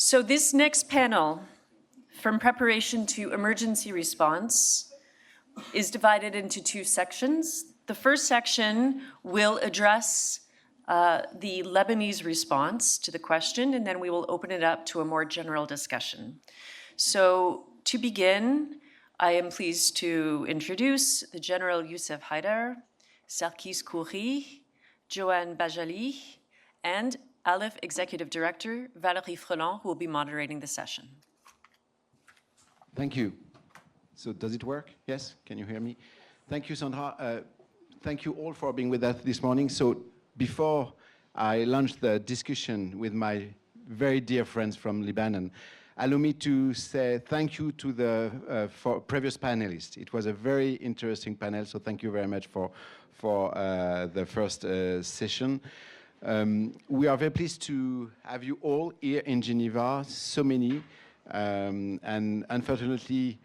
So this next panel, from preparation to emergency response, is divided into two sections. The first section will address the Lebanese response to the question, and then we will open it up to a more general discussion. So to begin, I am pleased to introduce the General Youssef Haidar, Sarkis Khoury, Joanne Bajali, and ALIF Executive Director Valérie Freland, who will be moderating the session. Thank you. So does it work? Yes? Can you hear me? Thank you, Sandra. Thank you all for being with us this morning. So before I launch the discussion with my very dear friends from Lebanon, allow me to say thank you to the previous panelists. It was a very interesting panel, so thank you very much for the first session. We are very pleased to have you all here in Geneva, so many, and unfortunately,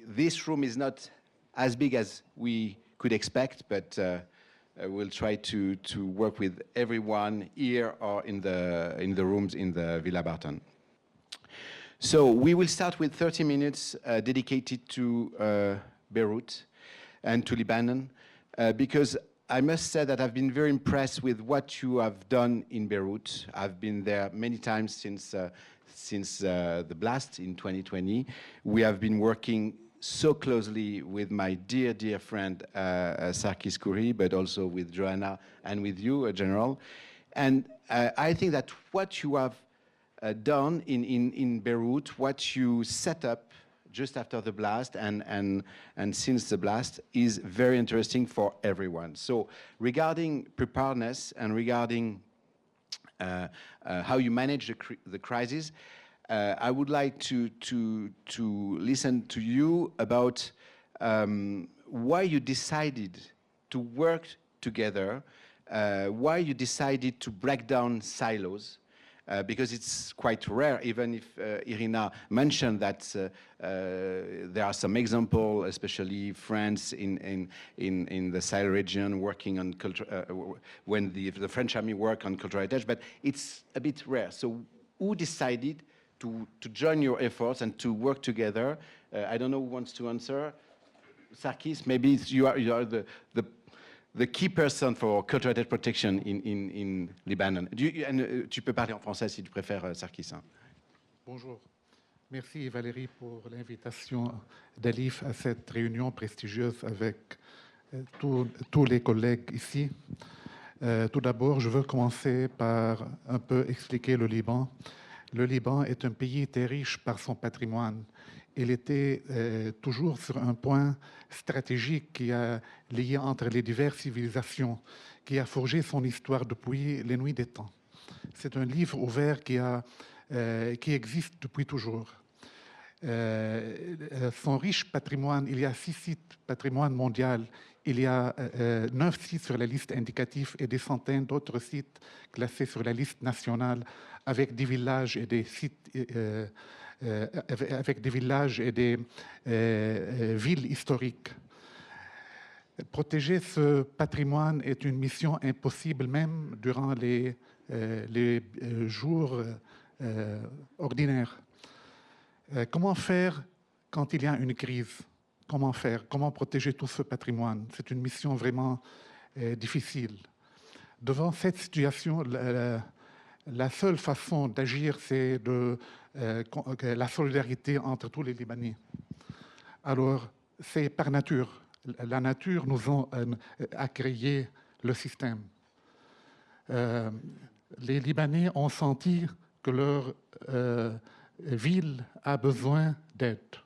this room is not as big as we could expect, but we'll try to work with everyone here or in the rooms in the Villa Barton. So we will start with 30 minutes dedicated to Beirut and to Lebanon, because I must say that I've been very impressed with what you have done in Beirut. I've been there many times since the blast in 2020. We have been working so closely with my dear friend Sarkis Khoury, but also with Joanna and with you, General. And I think that what you have done in Beirut, what you set up just after the blast and since the blast is very interesting for everyone. So regarding preparedness and regarding how you manage the crisis, I would like to listen to you about why you decided to work together, why you decided to break down silos, because it's quite rare, even if Irina mentioned that there are some examples, especially France in the Sahel region, working on culture, when the French army work on cultural heritage, but it's a bit rare. So who decided to join your efforts and to work together? I don't know who wants to answer. Sarkis, maybe you are the key person for cultural heritage protection in Lebanon. Tu peux parler en français si tu préfères, Sarkis. Bonjour. Merci Valérie pour l'invitation d'Alif à cette réunion prestigieuse avec tous les collègues ici. Tout d'abord, je veux commencer par un peu expliquer le Liban. Le Liban est un pays très riche par son patrimoine. Il était toujours sur un point stratégique qui a lié entre les diverses civilisations, qui a forgé son histoire depuis les nuits des temps. C'est un livre ouvert qui existe depuis toujours. Son riche patrimoine, il y a 6 sites patrimoine mondial, il y a 9 sites sur la liste indicative et des centaines d'autres sites classés sur la liste nationale avec des villages et des sites avec des villages et des villes historiques. Protéger ce patrimoine est une mission impossible même durant les jours ordinaires. Comment faire quand il y a une crise? Comment faire? Comment protéger tout ce patrimoine? C'est une mission vraiment difficile. Devant cette situation, la seule façon d'agir, c'est la solidarité entre tous les Libanais. Alors, c'est par nature. La nature nous a créé le système. Les Libanais ont senti que leur ville a besoin d'aide.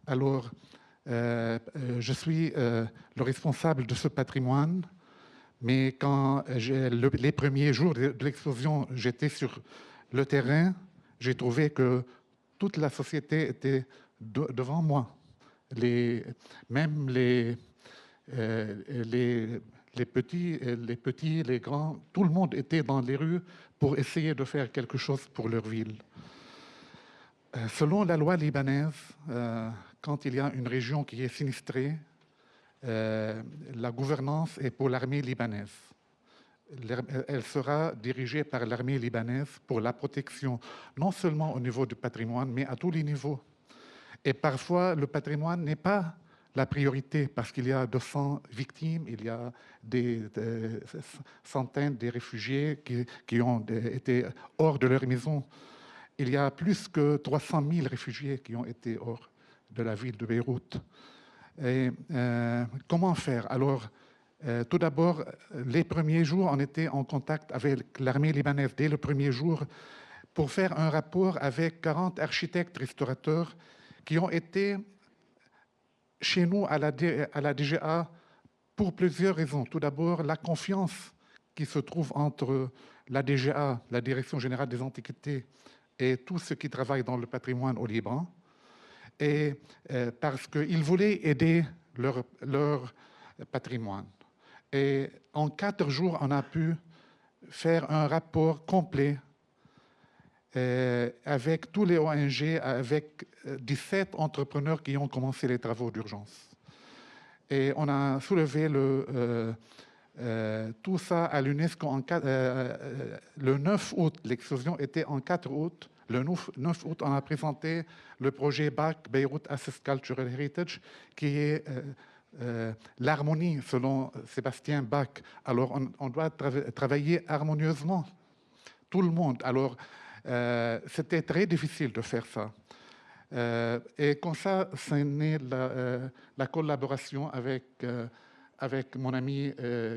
Alors, je suis le responsable de ce patrimoine. Mais quand les premiers jours de l'explosion, j'étais sur le terrain, j'ai trouvé que toute la société était devant moi. Même les petits, les grands, tout le monde était dans les rues pour essayer de faire quelque chose pour leur ville. Selon la loi libanaise, quand il y a une région qui est sinistrée, la gouvernance est pour l'armée libanaise. elle sera dirigée par l'armée libanaise pour la protection, non seulement au niveau du patrimoine, mais à tous les niveaux. Et parfois, le patrimoine n'est pas la priorité parce qu'il y a 200 victimes, il y a des centaines de réfugiés qui ont été hors de leur maison. Il y a plus que 300 000 réfugiés qui ont été hors de la ville de Beyrouth. Et comment faire? Alors, tout d'abord, les premiers jours, on était en contact avec l'armée libanaise dès le premier jour pour faire un rapport avec 40 architectes restaurateurs qui ont été chez nous à la DGA pour plusieurs raisons. Tout d'abord, la confiance qui se trouve entre la DGA, la Direction générale des antiquités, et tous ceux qui travaillent dans le patrimoine au Liban, et parce qu'ils voulaient aider leur patrimoine. Et en 4 jours, on a pu faire un rapport complet avec tous les ONG, avec 17 entrepreneurs qui ont commencé les travaux d'urgence. Et on a soulevé tout ça à l'UNESCO le 9 août. L'explosion était en 4 août. Le 9 août, on a présenté le projet BAC, Beirut Assets Cultural Heritage, qui est l'harmonie selon Sébastien Bach. Alors, on doit travailler harmonieusement, tout le monde. Alors, c'était très difficile de faire ça. Et comme ça, c'est né la collaboration avec mon ami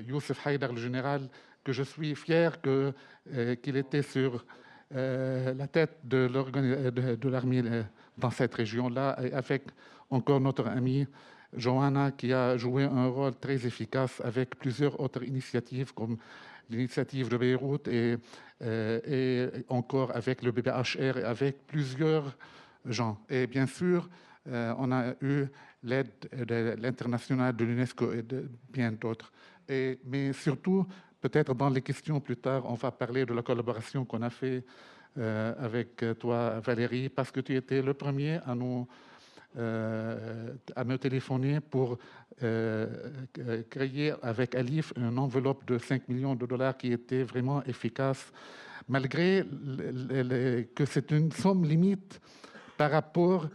Youssef Haïdar, le général, que je suis fier qu'il était sur la tête de l'armée dans cette région-là, et avec encore notre ami Johanna, qui a joué un rôle très efficace avec plusieurs autres initiatives, comme l'initiative de Beyrouth et encore avec le BBHR et avec plusieurs gens. Et bien sûr, on a eu l'aide de l'international, de l'UNESCO et de bien d'autres. Mais surtout, peut-être dans les questions plus tard, on va parler de la collaboration qu'on a fait avec toi, Valérie, parce que tu étais le premier à me téléphoner pour créer avec Alif une enveloppe de 5 millions de dollars qui était vraiment efficace, malgré que c'est une somme limite par rapport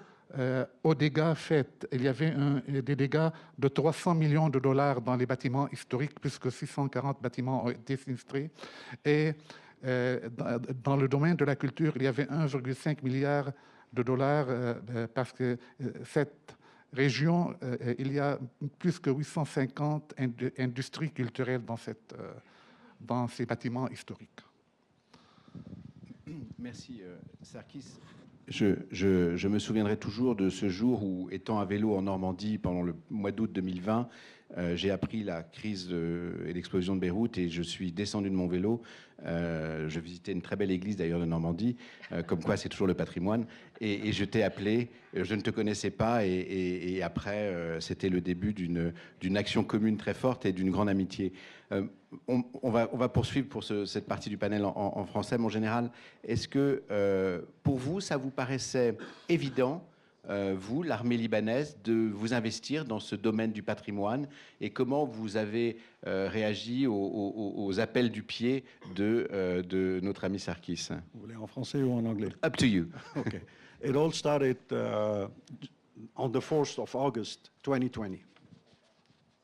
aux dégâts faits. Il y avait des dégâts de 300 millions de dollars dans les bâtiments historiques, puisque 640 bâtiments ont été sinistrés. Et dans le domaine de la culture, il y avait 1,5 milliard de dollars parce que cette région, il y a plus que 850 industries culturelles dans ces bâtiments historiques. Merci, Sarkis. Je me souviendrai toujours de ce jour où, étant à vélo en Normandie pendant le mois d'août 2020, j'ai appris la crise et l'explosion de Beyrouth et je suis descendu de mon vélo. Je visitais une très belle église d'ailleurs de Normandie, comme quoi c'est toujours le patrimoine. Et je t'ai appelé, je ne te connaissais pas et après c'était le début d'une action commune très forte et d'une grande amitié. On va poursuivre pour cette partie du panel en français. Mon général, est-ce que pour vous, ça vous paraissait évident, vous, l'armée libanaise, de vous investir dans ce domaine du patrimoine et comment vous avez réagi aux appels du pied de notre ami Sarkis? Vous voulez en français ou en anglais? Up to you. Okay. It all started on the 4th of August 2020,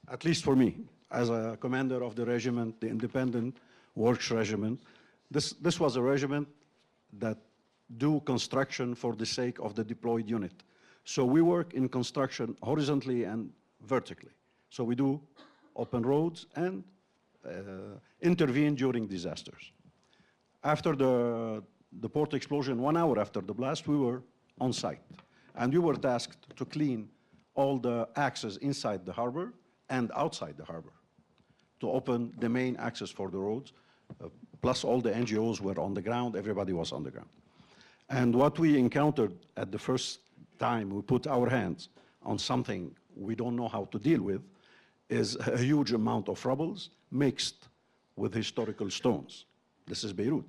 at least for me. As a commander of the regiment, the Independent Works Regiment, this was a regiment that do construction for the sake of the deployed unit. So we work in construction horizontally and vertically. So we do open roads and intervene during disasters. After the port explosion, 1 hour after the blast, we were on site. And we were tasked to clean all the access inside the harbor and outside the harbor, to open the main access for the roads, plus all the NGOs were on the ground, everybody was on the ground. And what we encountered at the first time we put our hands on something we don't know how to deal with is a huge amount of rubbles mixed with historical stones. This is Beirut.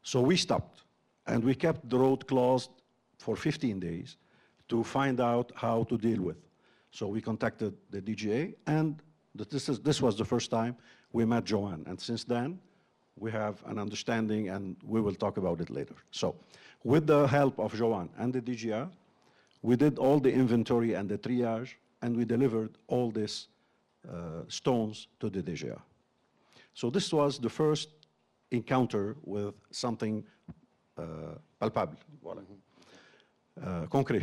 So we stopped, and we kept the road closed for 15 days to find out how to deal with. So we contacted the DGA, and This was the first time we met Joanne, and since then, we have an understanding, and we will talk about it later. So, with the help of Joanne and the DGA, we did all the inventory and the triage, and we delivered all these stones to the DGA. So this was the first encounter with something palpable, voilà. Concret.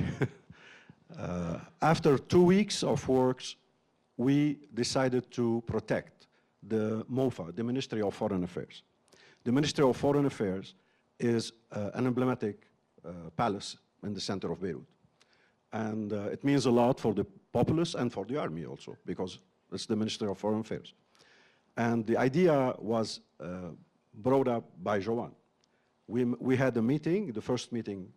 After 2 weeks of works, we decided to protect the MOFA, the Ministry of Foreign Affairs. The Ministry of Foreign Affairs is an emblematic palace in the center of Beirut. And it means a lot for the populace and for the army also, because it's the Ministry of Foreign Affairs. And the idea was brought up by Joanne. We had a meeting, the first meeting,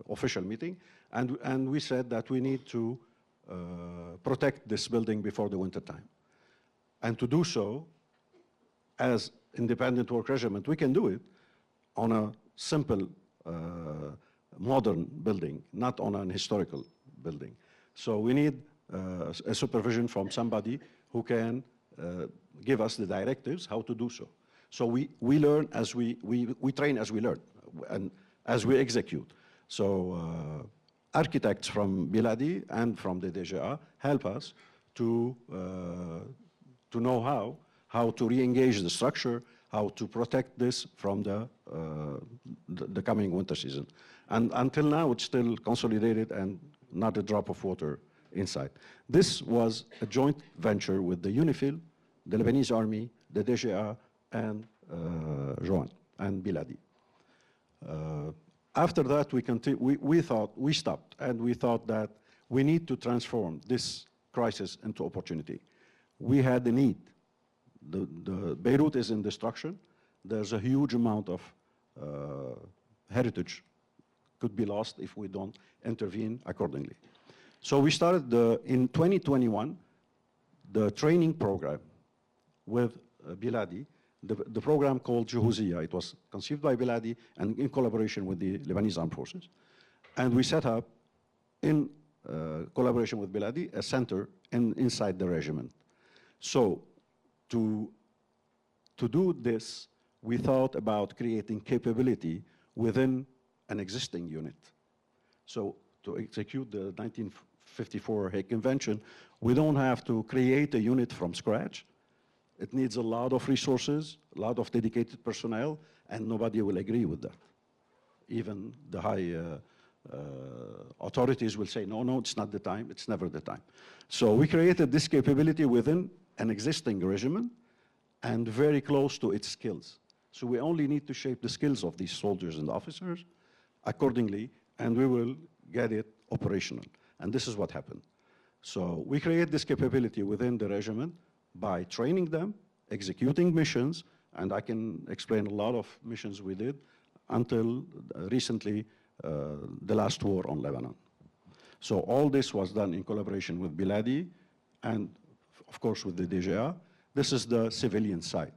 official meeting, and we said that we need to protect this building before the winter time. And to do so, as independent work regiment, we can do it on a simple, modern building, not on an historical building. So we need a supervision from somebody who can give us the directives how to do so. So we learn as we train as we learn and as we execute. So architects from Biladi and from the DGA help us to know how to re-engage the structure, how to protect this from the coming winter season. And until now, it's still consolidated and not a drop of water inside. This was a joint venture with the UNIFIL, the Lebanese army, the DGA, and Joanne and Biladi. After that, we stopped, and we thought that we need to transform this crisis into opportunity. We had the need. The Beirut is in destruction. There's a huge amount of heritage could be lost if we don't intervene accordingly. So we started in 2021, the training program with Biladi, the program called Juhuziyya. It was conceived by Biladi and in collaboration with the Lebanese Armed Forces. And we set up, in collaboration with Biladi, a center inside the regiment. So to do this, we thought about creating capability within an existing unit. So to execute the 1954 Hague Convention, we don't have to create a unit from scratch. It needs a lot of resources, a lot of dedicated personnel, and nobody will agree with that. Even the high authorities will say, no, it's not the time, it's never the time. So we created this capability within an existing regiment and very close to its skills. So we only need to shape the skills of these soldiers and officers accordingly, and we will get it operational. And this is what happened. So we create this capability within the regiment by training them, executing missions, and I can explain a lot of missions we did until recently the last war on Lebanon. So all this was done in collaboration with Biladi and, of course, with the DGA. This is the civilian side.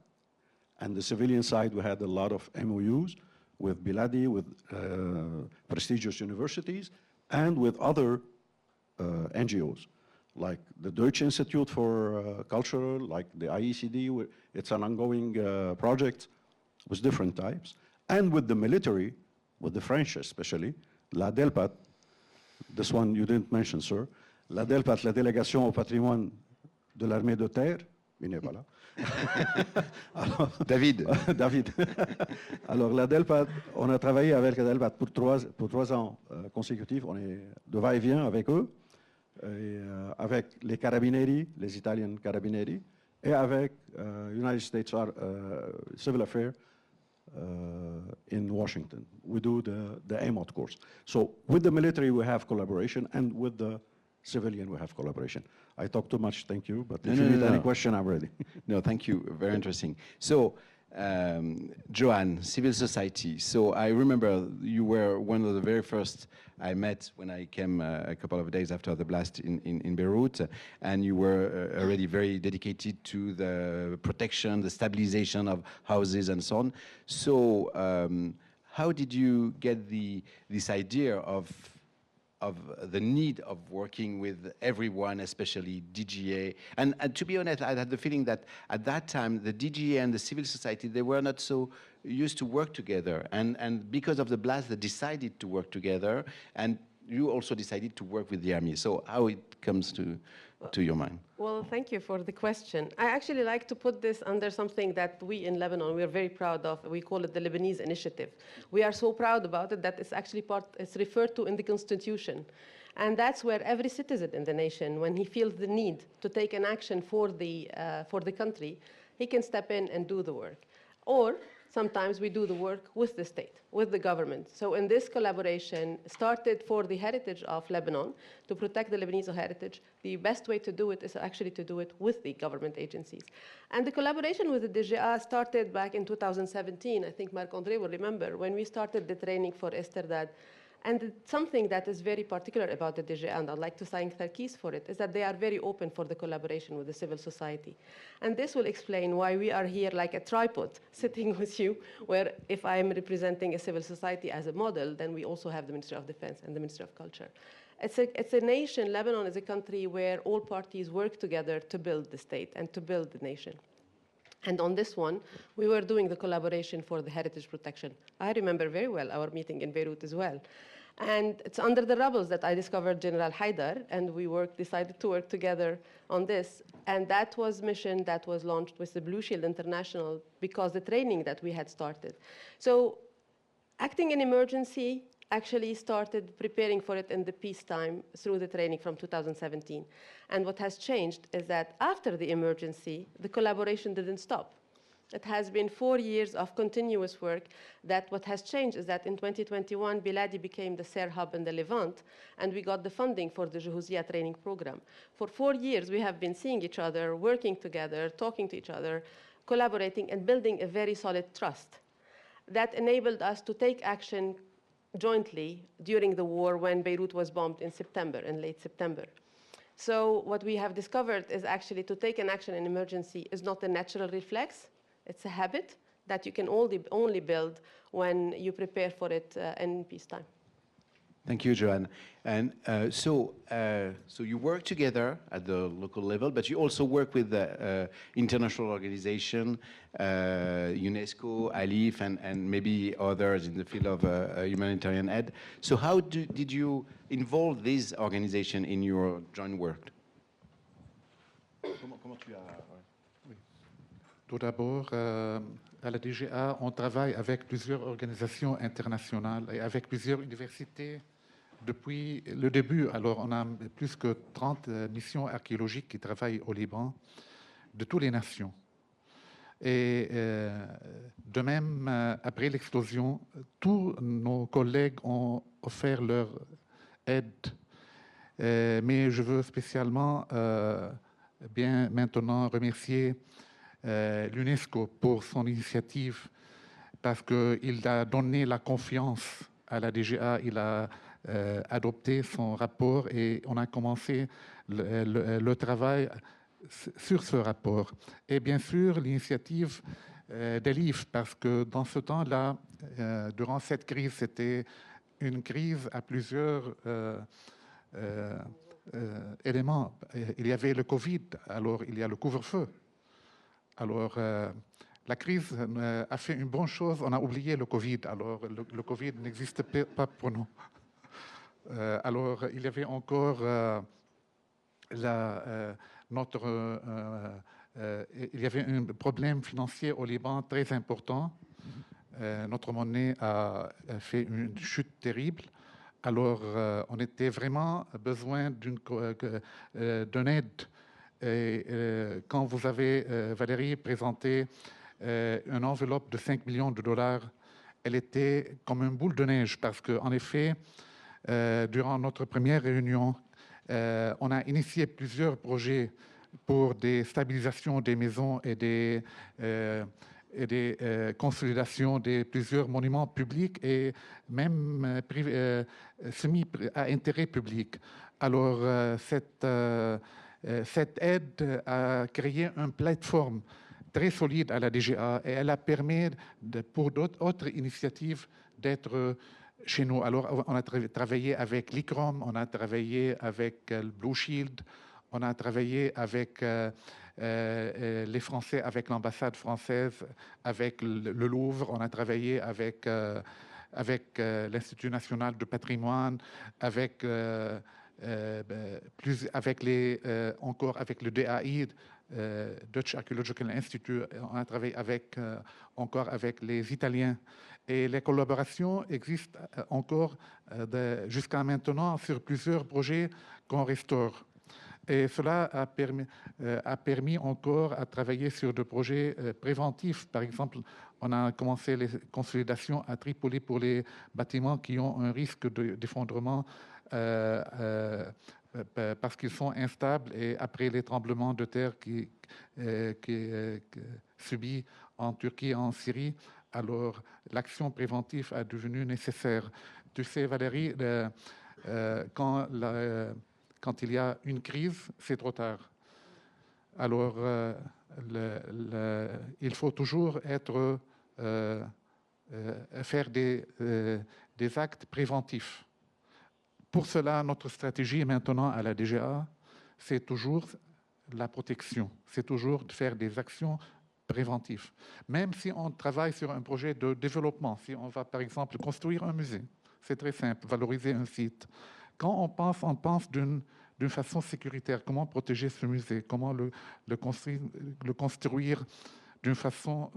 And the civilian side, we had a lot of MOUs with Biladi, with prestigious universities, and with other NGOs, like the Deutsche Institute for Culture, like the IECD. It's an ongoing project with different types. And with the military, with the French especially, la DELPAT, this one you didn't mention, sir, la DELPAT, la Délégation au Patrimoine de l'Armée de Terre, il n'est pas là. Alors, David. David. Alors, la DELPAT, on a travaillé avec la DELPAT pour trois ans consécutifs. On est de va-et-vient avec eux, et, avec les Carabinieri, les Italian Carabinieri, et avec United States Civil Affairs in Washington. We do the AMOT course. So with the military, we have collaboration, and with the civilian, we have collaboration. I talk too much, thank you, but if you need any question, I'm ready. No, thank you, very interesting. So, Joanne, civil society. So I remember you were one of the very first I met when I came a couple of days after the blast in Beirut, and you were already very dedicated to the protection, the stabilization of houses and so on. So how did you get this idea of the need of working with everyone, especially DGA. And to be honest, I had the feeling that at that time, the DGA and the civil society, they were not so used to work together. And because of the blast, they decided to work together. And you also decided to work with the army. So how it comes to your mind? Well, thank you for the question. I actually like to put this under something that we in Lebanon, we are very proud of. We call it the Lebanese initiative. We are so proud about it that it's actually it's referred to in the Constitution. And that's where every citizen in the nation, when he feels the need to take an action for the country, he can step in and do the work. Or sometimes we do the work with the state, with the government. So in this collaboration, started for the heritage of Lebanon, to protect the Lebanese heritage, the best way to do it is actually to do it with the government agencies. And the collaboration with the DGA started back in 2017. I think Marc-André will remember, when we started the training for Esterdad. And something that is very particular about the DGA, and I'd like to thank Tarkis for it, is that they are very open for the collaboration with the civil society. And this will explain why we are here like a tripod sitting with you, where if I'm representing a civil society as a model, then we also have the Ministry of Defense and the Ministry of Culture. It's a nation, Lebanon is a country where all parties work together to build the state and to build the nation. And on this one, we were doing the collaboration for the heritage protection. I remember very well our meeting in Beirut as well. And it's under the rubbles that I discovered General Haidar, and we decided to work together on this. And that was a mission that was launched with the Blue Shield International because the training that we had started. So acting in emergency actually started preparing for it in the peacetime through the training from 2017. And what has changed is that after the emergency, the collaboration didn't stop. It has been 4 years of continuous work. That what has changed is that in 2021, Biladi became the SARE hub in the Levant, and we got the funding for the Juhuzia training program. For 4 years, we have been seeing each other, working together, talking to each other, collaborating, and building a very solid trust. That enabled us to take action jointly during the war when Beirut was bombed in September, in late September. So what we have discovered is actually to take an action in emergency is not a natural reflex. It's a habit that you can only build when you prepare for it in peacetime. Thank you, Joanne. And so you work together at the local level, but you also work with the international organization, UNESCO, ALIF, and maybe others in the field of humanitarian aid. So how did you involve this organization in your joint work? Tout d'abord, à la DGA, on travaille avec plusieurs organisations internationales et avec plusieurs universités depuis le début. Alors, on a plus que 30 missions archéologiques qui travaillent au Liban, de toutes les nations. Et de même, après l'explosion, tous nos collègues ont offert leur aide. Mais je veux spécialement bien maintenant remercier l'UNESCO pour son initiative parce qu'il a donné la confiance à la DGA, il a adopté son rapport et on a commencé le travail sur ce rapport. Et bien sûr, l'initiative des livres, parce que dans ce temps-là, durant cette crise, c'était une crise à plusieurs éléments. Il y avait le Covid, alors il y a le couvre-feu. Alors, la crise a fait une bonne chose, on a oublié le Covid. Alors, le Covid n'existe pas pour nous. Alors, il y avait encore il y avait un problème financier au Liban très important. Notre monnaie a fait une chute terrible. Alors, on était vraiment besoin d'une aide. Et quand vous avez, Valérie, présenté une enveloppe de 5 millions de dollars, elle était comme une boule de neige parce qu'en effet, durant notre première réunion, on a initié plusieurs projets pour des stabilisations des maisons et des consolidations de plusieurs monuments publics et même semi à intérêt public. Alors, cette aide a créé une plateforme très solide à la DGA et elle a permis pour d'autres initiatives d'être chez nous. Alors, on a travaillé avec l'ICROM, on a travaillé avec le Blue Shield, on a travaillé avec les Français, avec l'ambassade française, avec le Louvre, on a travaillé avec l'Institut national du patrimoine, avec encore avec le DAI, Dutch Archaeological Institute, on a travaillé encore avec les Italiens. Et les collaborations existent encore jusqu'à maintenant sur plusieurs projets qu'on restaure. Et cela a permis encore à travailler sur des projets préventifs. Par exemple, on a commencé les consolidations à Tripoli pour les bâtiments qui ont un risque d'effondrement parce qu'ils sont instables et après les tremblements de terre qui subis en Turquie et en Syrie, alors l'action préventive a devenu nécessaire. Tu sais, Valérie, quand il y a une crise, c'est trop tard. Alors, il faut toujours faire des actes préventifs. Pour cela, notre stratégie maintenant à la DGA, c'est toujours la protection, c'est toujours de faire des actions préventives. Même si on travaille sur un projet de développement, si on va par exemple construire un musée, c'est très simple, valoriser un site. Quand on pense d'une façon sécuritaire, comment protéger ce musée, comment le construire d'une façon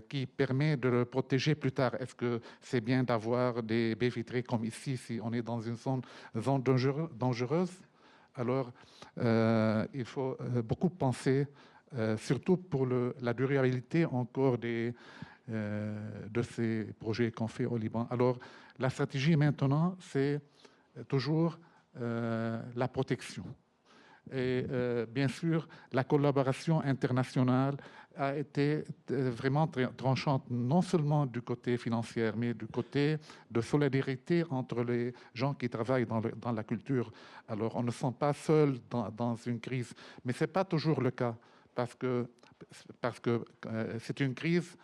qui permet de le protéger plus tard. Est-ce que c'est bien d'avoir des baies vitrées comme ici, si on est dans une zone dangereuse? Alors, il faut beaucoup penser, surtout pour la durabilité encore de ces projets qu'on fait au Liban. Alors, la stratégie maintenant, c'est toujours la protection. Et bien sûr, la collaboration internationale a été vraiment tranchante, non seulement du côté financier, mais du côté de solidarité entre les gens qui travaillent dans la culture. Alors, on ne se sent pas seul dans une crise, mais ce n'est pas toujours le cas, parce que c'est une crise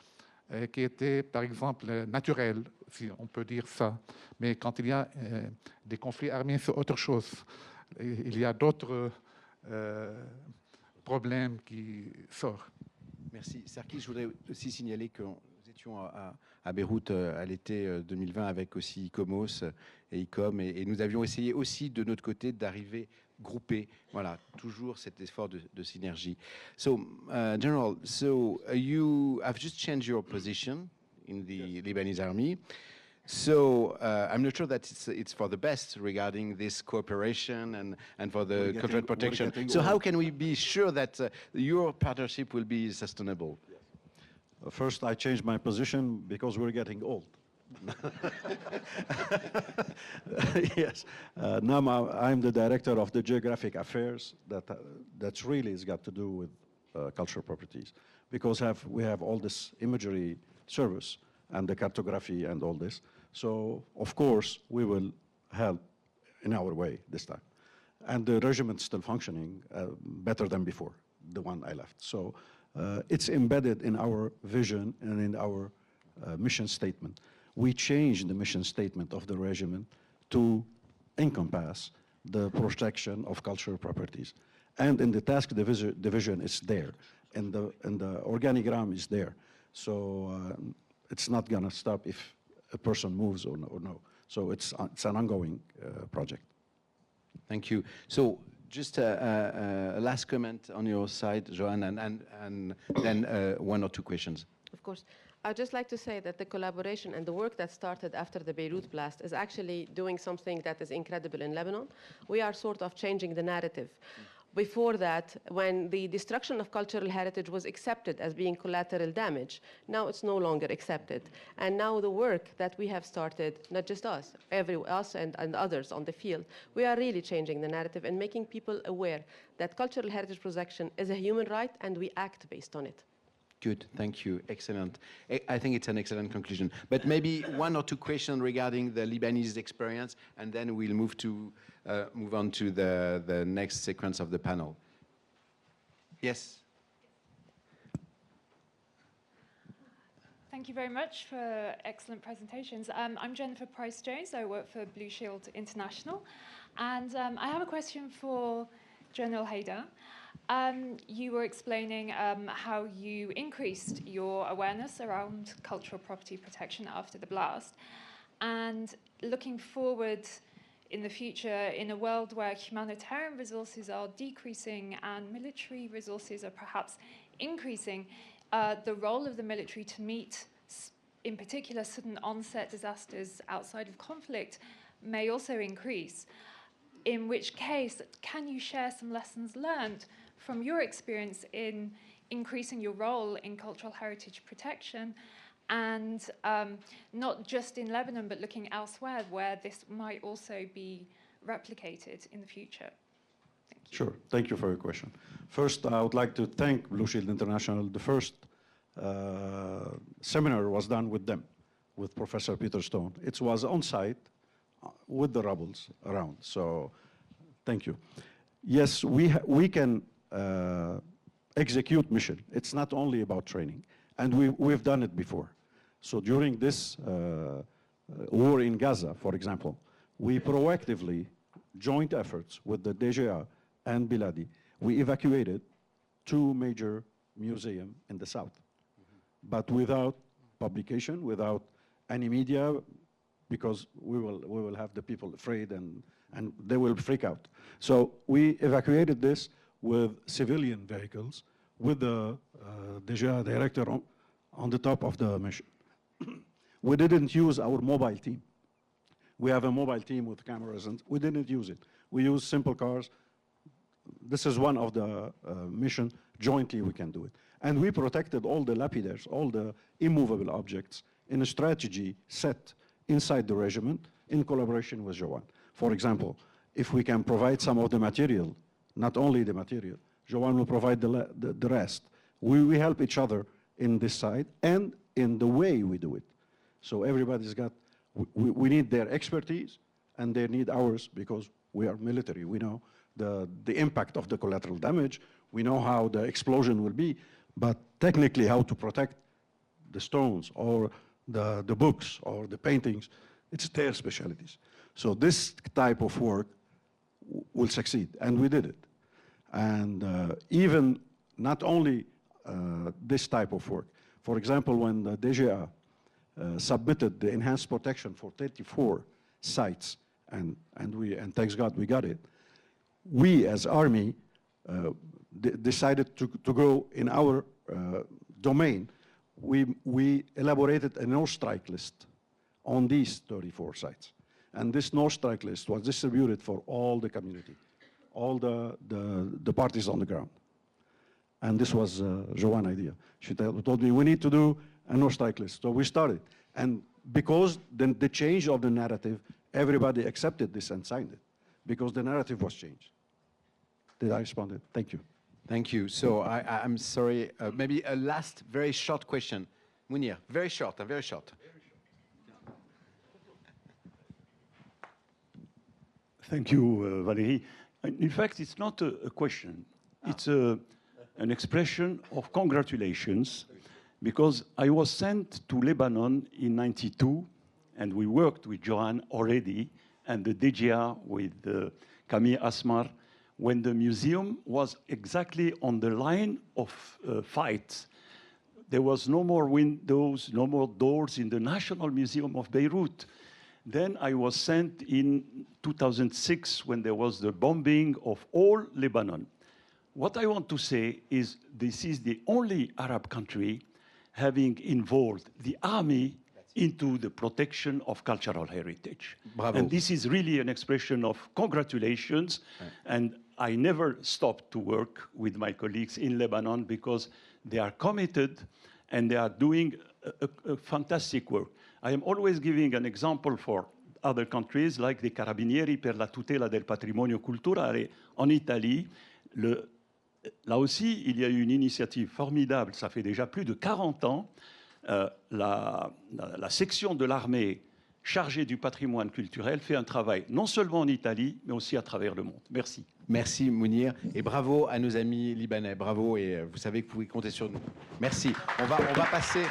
qui était, par exemple, naturelle, si on peut dire ça. Mais quand il y a des conflits armés, c'est autre chose. Il y a d'autres problèmes qui sortent. Merci. Sarkis, je voudrais aussi signaler que nous étions à Beyrouth à l'été 2020 avec aussi ICOMOS et ICOM et nous avions essayé aussi de notre côté d'arriver groupés. Voilà, toujours cet effort de synergie. So, General, you have just changed your position in the Lebanese army. So I'm not sure that it's for the best regarding this cooperation and for the cultural protection. So how can we be sure that your partnership will be sustainable? First, I changed my position because we're getting old. Yes. Now I'm the director of the geographic affairs. That's really has got to do with cultural properties because we have all this imagery service and the cartography and all this. So, of course, we will help in our way this time. And the regiment's still functioning better than before, the one I left. So it's embedded in our vision and in our mission statement. We changed the mission statement of the regiment to encompass the protection of cultural properties. And in the task division, it's there. And the organigram is there. So it's not going to stop if a person moves or no. So it's an ongoing project. Thank you. So just a last comment on your side, Joanne, and then one or two questions. Of course. I'd just like to say that the collaboration and the work that started after the Beirut blast is actually doing something that is incredible in Lebanon. We are sort of changing the narrative. Before that, when the destruction of cultural heritage was accepted as being collateral damage, now it's no longer accepted. And now the work that we have started, not just us, us and others on the field, we are really changing the narrative and making people aware that cultural heritage protection is a human right and we act based on it. Good, thank you, excellent. I think it's an excellent conclusion. But maybe one or two questions regarding the Lebanese experience, and then we'll move on to the next sequence of the panel. Yes. Thank you very much for excellent presentations. I'm Jennifer Price-Jones. I work for Blue Shield International. And I have a question for General Haider. You were explaining how you increased your awareness around cultural property protection after the blast. And looking forward in the future, in a world where humanitarian resources are decreasing and military resources are perhaps increasing, the role of the military to meet, in particular, sudden onset disasters outside of conflict may also increase. In which case, can you share some lessons learned from your experience in increasing your role in cultural heritage protection, and not just in Lebanon, but looking elsewhere where this might also be replicated in the future? Thank you. Sure. Thank you for your question. First, I would like to thank Blue Shield International. The first seminar was done with them, with Professor Peter Stone. It was on site with the rebels around. So thank you. Yes, we can execute mission. It's not only about training. And we've done it before. So during this war in Gaza, for example, we proactively, joint efforts with the DGA and Biladi, we evacuated 2 major museums in the south. But without publication, without any media, because we will have the people afraid and they will freak out. So we evacuated this with civilian vehicles, with the DGA director on the top of the mission. We didn't use our mobile team. We have a mobile team with cameras, and we didn't use it. We used simple cars. This is one of the mission. Jointly, we can do it. And we protected all the lapidaries, all the immovable objects in a strategy set inside the regiment in collaboration with Joanne. For example, if we can provide some of the material, not only the material, Joanne will provide the rest. We help each other in this side and in the way we do it. So everybody's got, we need their expertise and they need ours because we are military. We know the impact of the collateral damage. We know how the explosion will be, but technically how to protect the stones or the books or the paintings, it's their specialties. So this type of work will succeed, and we did it. And even not only this type of work. For example, when the DGA submitted the enhanced protection for 34 sites, and thanks God we got it, we as Army decided to go in our domain. We elaborated a no-strike list on these 34 sites. And this no-strike list was distributed for all the community, all the parties on the ground. And this was Joanne's idea. She told me, we need to do a no-strike list. So we started. And because then the change of the narrative, everybody accepted this and signed it, because the narrative was changed. Did I respond? Thank you. Thank you. So I'm sorry, maybe a last very short question. Munir, very short, very short. Thank you, Valérie. In fact, it's not a question. It's an expression of congratulations, because I was sent to Lebanon in '92, and we worked with Joanne already, and the DGA with Camille Asmar, when the museum was exactly on the line of fight. There was no more windows, no more doors in the National Museum of Beirut. Then I was sent in 2006 when there was the bombing of all Lebanon. What I want to say is this is the only Arab country having involved the army into the protection of cultural heritage. Bravo. And this is really an expression of congratulations. Right. And I never stopped to work with my colleagues in Lebanon because they are committed and they are doing a fantastic work. I am always giving an example for other countries, like the Carabinieri per la tutela del patrimonio culturale en Italie. Là aussi, il y a eu une initiative formidable, ça fait déjà plus de 40 ans. La section de l'armée chargée du patrimoine culturel fait un travail non seulement en Italie, mais aussi à travers le monde. Merci. Merci Mounir, et bravo à nos amis libanais, bravo, et vous savez que vous pouvez compter sur nous. Merci. On va passer...